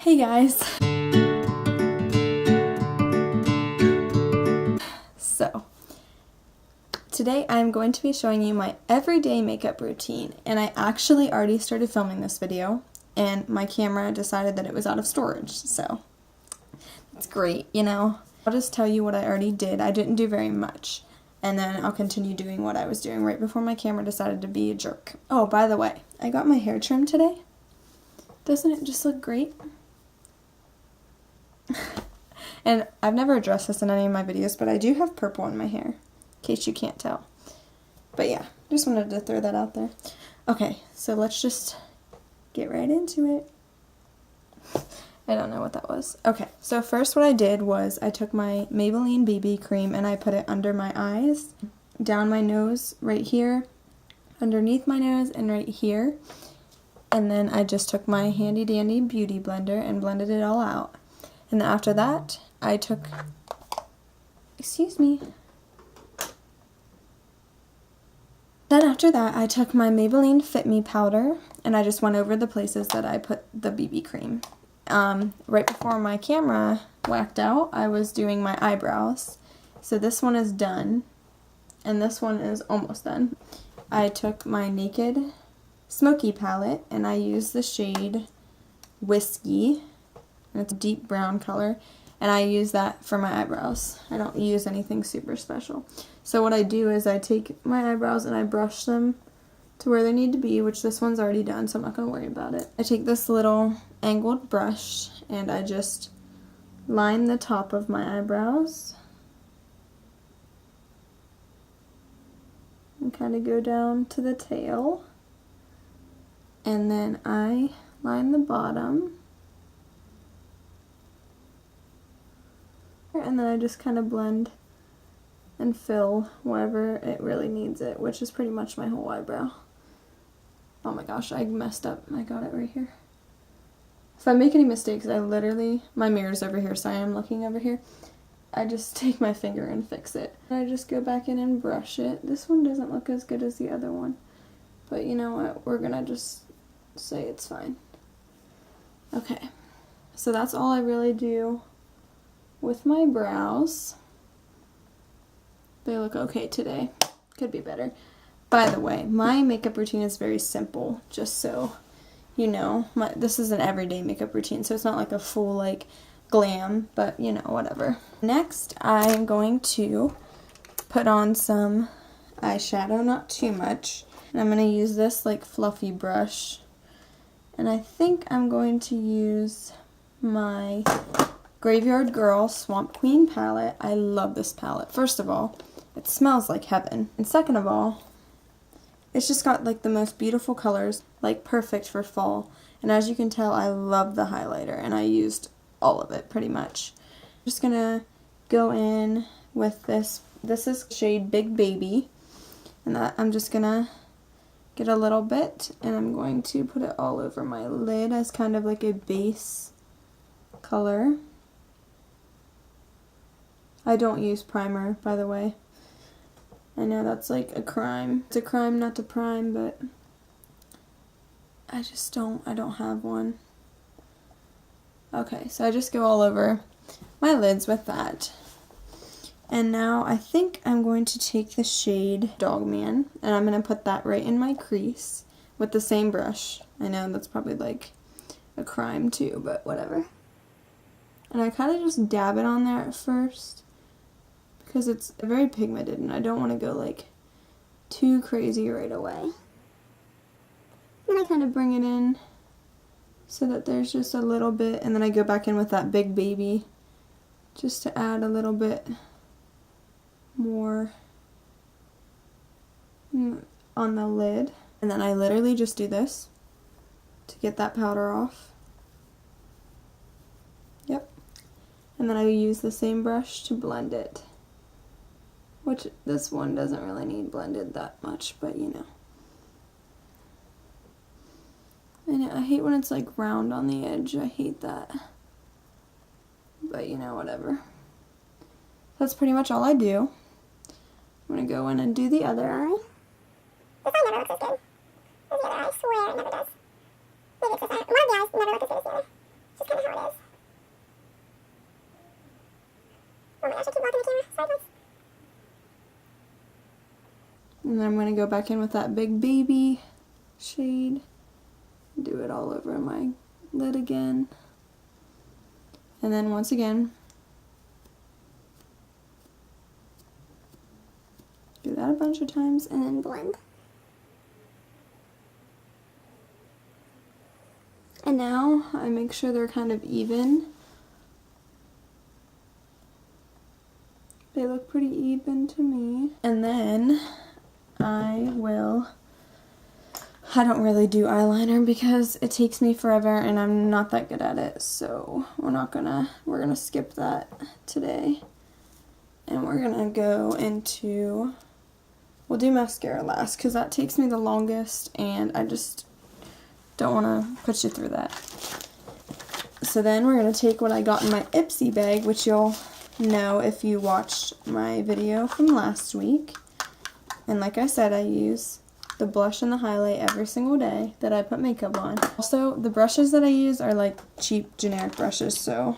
Hey guys! So, today I'm going to be showing you my everyday makeup routine, and I actually already started filming this video and my camera decided that it was out of storage, so it's great, you know. I'll just tell you what I already did. I didn't do very much, and then I'll continue doing what I was doing right before my camera decided to be a jerk. Oh, by the way, I got my hair trimmed today. Doesn't it just look great? And I've never addressed this in any of my videos, but I do have purple in my hair, in case you can't tell. But yeah, just wanted to throw that out there. Okay, so let's just get right into it. I don't know what that was. Okay, so first what I did was I took my Maybelline BB cream and I put it under my eyes, down my nose right here, underneath my nose, and right here. And then I just took my handy dandy beauty blender and blended it all out. And then after that, I took, excuse me. Then after that, I took my Maybelline Fit Me powder and I just went over the places that I put the BB cream. Right before my camera whacked out, I was doing my eyebrows. So this one is done and this one is almost done. I took my Naked Smoky palette and I used the shade Whiskey. And it's a deep brown color, and I use that for my eyebrows. I don't use anything super special. So what I do is I take my eyebrows and I brush them to where they need to be, which this one's already done, so I'm not going to worry about it. I take this little angled brush and I just line the top of my eyebrows and kind of go down to the tail, and then I line the bottom. And then I just kind of blend and fill wherever it really needs it, which is pretty much my whole eyebrow. Oh my gosh, I messed up. I got it right here. If I make any mistakes, I literally, my mirror's over here, so I am looking over here. I just take my finger and fix it. I just go back in and brush it. This one doesn't look as good as the other one, but you know what? We're gonna just say it's fine. Okay, so that's all I really do with my brows. They look okay today. Could be better. By the way, my makeup routine is very simple, just so you know. This is an everyday makeup routine, so it's not like a full like glam, but you know, whatever. Next, I'm going to put on some eyeshadow, not too much. And I'm going to use this like fluffy brush. And I think I'm going to use my Graveyard Girl Swamp Queen palette. I love this palette. First of all, it smells like heaven. And second of all, it's just got like the most beautiful colors, like perfect for fall. And as you can tell, I love the highlighter and I used all of it pretty much. I'm just gonna go in with this. This is shade Big Baby. And that I'm just gonna get a little bit and I'm going to put it all over my lid as kind of like a base color. I don't use primer, by the way. I know that's like a crime. It's a crime not to prime, but I don't have one. Okay, so I just go all over my lids with that. And now I think I'm going to take the shade Dogman, and I'm going to put that right in my crease with the same brush. I know that's probably like a crime too, but whatever. And I kind of just dab it on there at first, because it's very pigmented and I don't want to go like too crazy right away. And I kind of bring it in so that there's just a little bit, and then I go back in with that Big Baby just to add a little bit more on the lid. And then I literally just do this to get that powder off. Yep. And then I use the same brush to blend it. Which this one doesn't really need blended that much, but you know. And I hate when it's like round on the edge. I hate that. But you know, whatever. That's pretty much all I do. I'm going to go in and do the other eye. This eye never looks as good as the other eye. I swear it never does. Maybe it's this eye. One of the eyes never look as good as the other. It's just kind of how it is. And then I'm going to go back in with that Big Baby shade. Do it all over my lid again. And then once again, do that a bunch of times and then blend. And now I make sure they're kind of even. They look pretty even to me. And then I don't really do eyeliner because it takes me forever and I'm not that good at it. So we're gonna skip that today. And we're gonna go into, we'll do mascara last because that takes me the longest and I just don't want to put you through that. So then we're going to take what I got in my Ipsy bag, which you'll know if you watched my video from last week. And like I said, I use the blush and the highlight every single day that I put makeup on. Also, the brushes that I use are like cheap generic brushes, so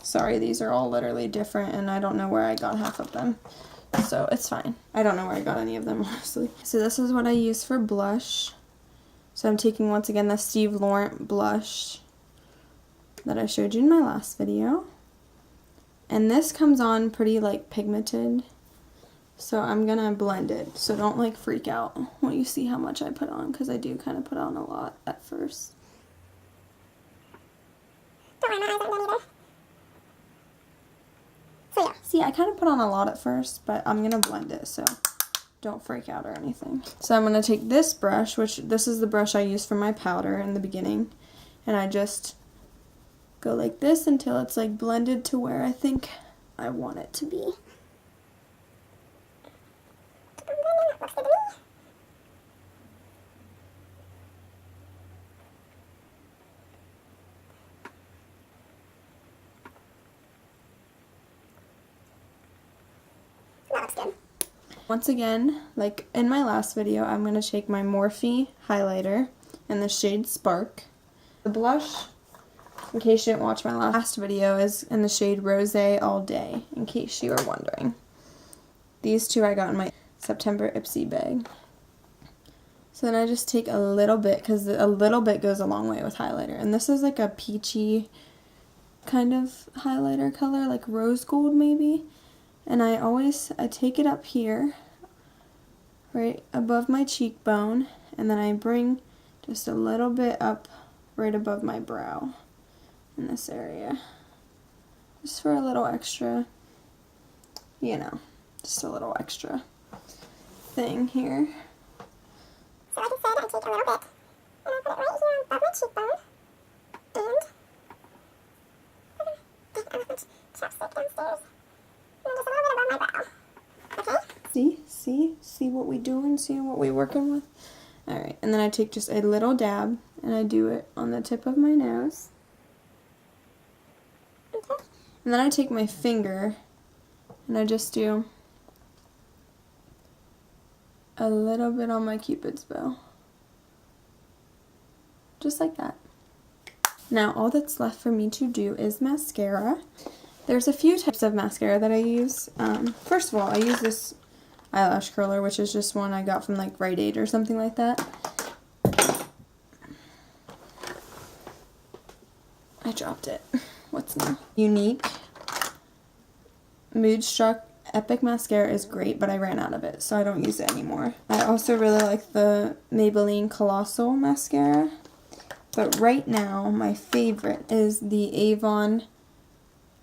sorry, these are all literally different and I don't know where I got half of them. So it's fine. I don't know where I got any of them, honestly. So this is what I use for blush. So I'm taking, once again, the Steve Laurent blush that I showed you in my last video. And this comes on pretty, like, pigmented. So I'm going to blend it. So don't, like, freak out when you see how much I put on, because I do kind of put on a lot at first. Don't worry, my eyes aren't done either. So yeah. See, I kind of put on a lot at first, but I'm going to blend it, so don't freak out or anything. So I'm going to take this brush, which this is the brush I use for my powder in the beginning, and I just go like this until it's like blended to where I think I want it to be. Looks good to me. That looks good. Once again, like in my last video, I'm going to take my Morphe highlighter in the shade Spark. The blush, in case you didn't watch my last video, is in the shade Rose All Day, in case you were wondering. These two I got in my September Ipsy bag. So then I just take a little bit, because a little bit goes a long way with highlighter. And this is like a peachy kind of highlighter color, like rose gold maybe. And I take it up here, right above my cheekbone, and then I bring just a little bit up right above my brow in this area. Just for a little extra, you know, just a little extra thing here. So like I said, I take a little bit, and I put it right here above my cheekbone, and I left my chapstick downstairs. Just a little bit above my brow. Okay? See what we doing? See what we working with? Alright, and then I take just a little dab, and I do it on the tip of my nose. Okay. And then I take my finger, and I just do a little bit on my Cupid's bow. Just like that. Now, all that's left for me to do is mascara. There's a few types of mascara that I use. First of all, I use this eyelash curler, which is just one I got from like Rite Aid or something like that. I dropped it. What's new? Unique Moodstruck Epic Mascara is great, but I ran out of it, so I don't use it anymore. I also really like the Maybelline Colossal Mascara. But right now, my favorite is the Avon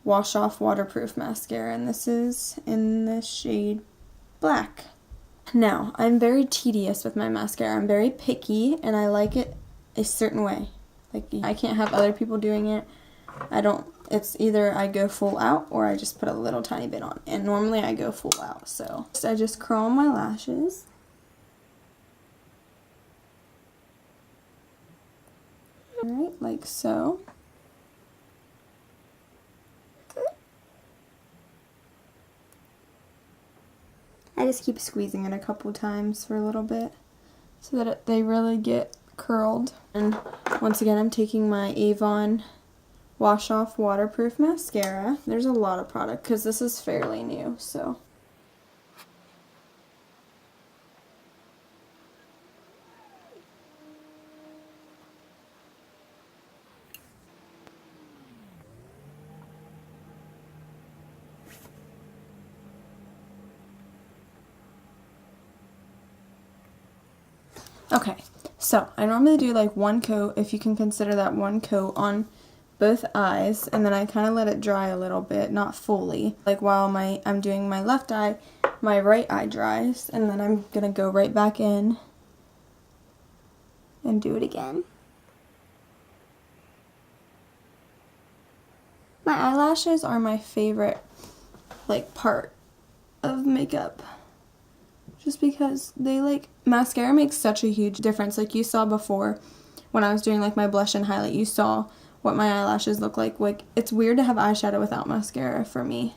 Wash Off Waterproof Mascara, and this is in the shade Black. Now, I'm very tedious with my mascara. I'm very picky, and I like it a certain way. Like, I can't have other people doing it. It's either I go full out or I just put a little tiny bit on. And normally I go full out, so I just curl my lashes. Alright, like so. I just keep squeezing it a couple times for a little bit so that they really get curled. And once again, I'm taking my Avon Wash Off Waterproof Mascara. There's a lot of product because this is fairly new, so. Okay, so I normally do like one coat, if you can consider that one coat, on both eyes, and then I kind of let it dry a little bit, not fully. Like while I'm doing my left eye, my right eye dries, and then I'm gonna go right back in and do it again. My eyelashes are my favorite like part of makeup, just because they like, mascara makes such a huge difference. Like you saw before when I was doing like my blush and highlight, you saw what my eyelashes look like. Like, it's weird to have eyeshadow without mascara for me.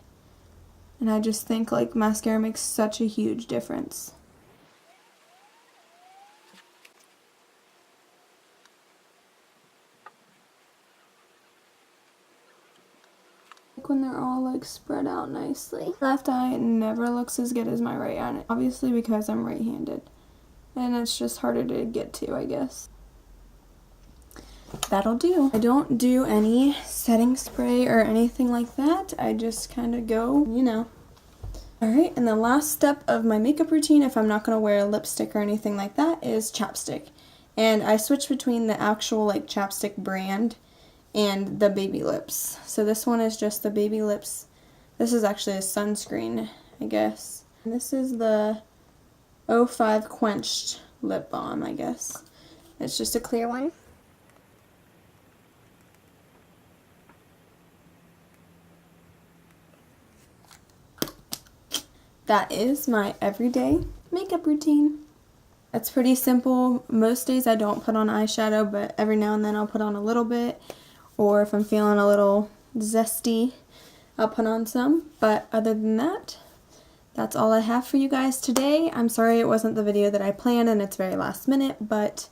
And I just think like mascara makes such a huge difference. Like when they're all like spread out nicely. Left eye never looks as good as my right eye, obviously because I'm right-handed. And it's just harder to get to, I guess. That'll do. I don't do any setting spray or anything like that. I just kind of go, you know. Alright, and the last step of my makeup routine, if I'm not going to wear lipstick or anything like that, is chapstick. And I switch between the actual like chapstick brand and the Baby Lips. So this one is just the Baby Lips. This is actually a sunscreen, I guess. And this is the 05 Quenched Lip Balm, I guess. It's just a clear one. That is my everyday makeup routine. It's pretty simple. Most days I don't put on eyeshadow, but every now and then I'll put on a little bit. Or if I'm feeling a little zesty, I'll put on some. But other than that, that's all I have for you guys today. I'm sorry it wasn't the video that I planned and it's very last minute, but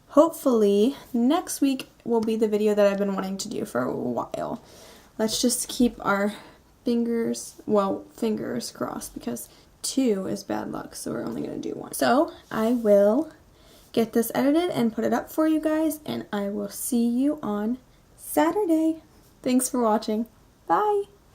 hopefully next week will be the video that I've been wanting to do for a while. Let's just keep our fingers crossed, because 2 is bad luck, so we're only going to do 1. So I will get this edited and put it up for you guys, and I will see you on Saturday. Thanks for watching. Bye!